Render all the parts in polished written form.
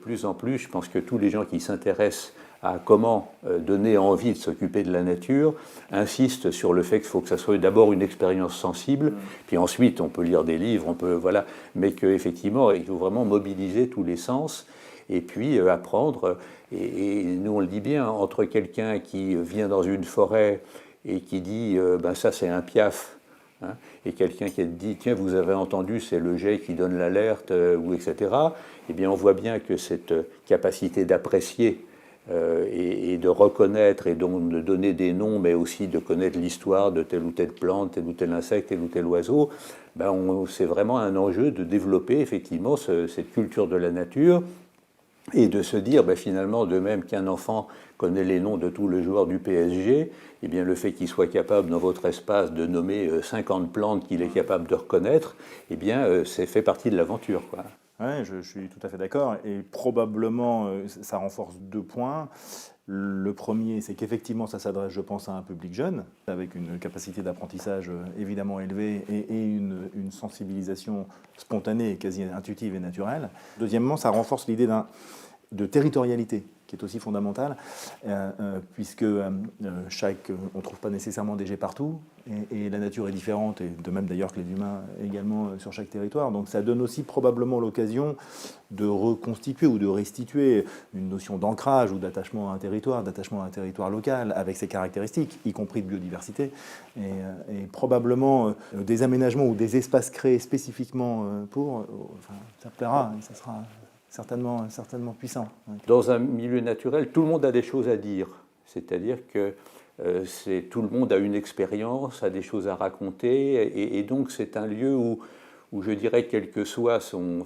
plus en plus, je pense que tous les gens qui s'intéressent à comment donner envie de s'occuper de la nature insistent sur le fait qu'il faut que ça soit d'abord une expérience sensible, puis ensuite on peut lire des livres, on peut, voilà, mais qu'effectivement il faut vraiment mobiliser tous les sens et puis apprendre. Et nous on le dit bien, entre quelqu'un qui vient dans une forêt et qui dit ben ça c'est un piaf, hein, et quelqu'un qui dit tiens vous avez entendu c'est le jet qui donne l'alerte ou etc. Eh bien on voit bien que cette capacité d'apprécier et de reconnaître et donc de donner des noms, mais aussi de connaître l'histoire de telle ou telle plante, tel ou tel insecte, tel ou tel oiseau, ben c'est vraiment un enjeu de développer effectivement cette culture de la nature et de se dire ben finalement de même qu'un enfant connaît les noms de tous les joueurs du PSG, eh bien le fait qu'il soit capable dans votre espace de nommer 50 plantes qu'il est capable de reconnaître, eh bien c'est fait partie de l'aventure, quoi. Oui, je suis tout à fait d'accord. Et probablement, ça renforce 2 points. Le premier, c'est qu'effectivement, ça s'adresse, je pense, à un public jeune, avec une capacité d'apprentissage évidemment élevée et une sensibilisation spontanée, quasi intuitive et naturelle. Deuxièmement, ça renforce l'idée de territorialité, qui est aussi fondamentale, puisque on ne trouve pas nécessairement des jets partout, et la nature est différente, et de même d'ailleurs que les humains également sur chaque territoire. Donc ça donne aussi probablement l'occasion de reconstituer ou de restituer une notion d'ancrage ou d'attachement à un territoire local, avec ses caractéristiques, y compris de biodiversité, et probablement des aménagements ou des espaces créés spécifiquement pour, ça plaira, et ça sera certainement puissant. Dans un milieu naturel, tout le monde a des choses à dire. C'est-à-dire que tout le monde a une expérience, a des choses à raconter, et donc c'est un lieu où je dirais, quel que soit son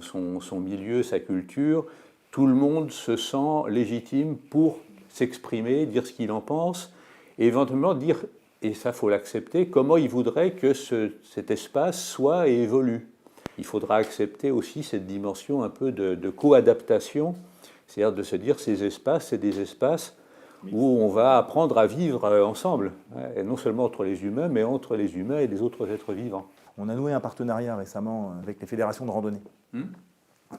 milieu, sa culture, tout le monde se sent légitime pour s'exprimer, dire ce qu'il en pense, et éventuellement dire, et ça faut l'accepter, comment il voudrait que cet espace soit et évolue. Il faudra accepter aussi cette dimension un peu de co-adaptation, c'est-à-dire de se dire ces espaces, c'est des espaces où on va apprendre à vivre ensemble, et non seulement entre les humains, mais entre les humains et les autres êtres vivants. On a noué un partenariat récemment avec les fédérations de randonnée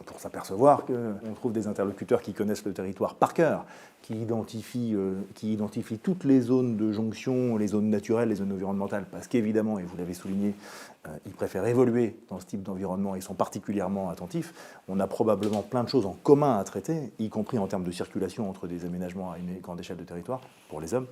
pour s'apercevoir qu'on trouve des interlocuteurs qui connaissent le territoire par cœur, qui identifient toutes les zones de jonction, les zones naturelles, les zones environnementales, parce qu'évidemment, et vous l'avez souligné, ils préfèrent évoluer dans ce type d'environnement et sont particulièrement attentifs. On a probablement plein de choses en commun à traiter, y compris en termes de circulation entre des aménagements à une grande échelle de territoire, pour les hommes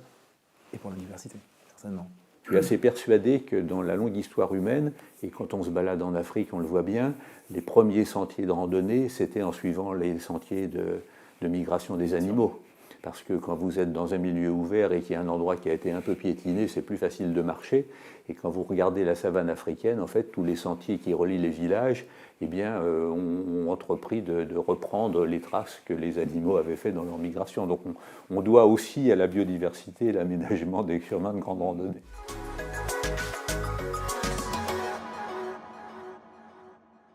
et pour la diversité, certainement. Je suis assez persuadé que dans la longue histoire humaine, et quand on se balade en Afrique, on le voit bien, les premiers sentiers de randonnée, c'était en suivant les sentiers de migration des animaux. Parce que quand vous êtes dans un milieu ouvert et qu'il y a un endroit qui a été un peu piétiné, c'est plus facile de marcher. Et quand vous regardez la savane africaine, en fait, tous les sentiers qui relient les villages, eh bien, ont entrepris de reprendre les traces que les animaux avaient fait dans leur migration. Donc on doit aussi à la biodiversité l'aménagement des chemins de grande randonnée.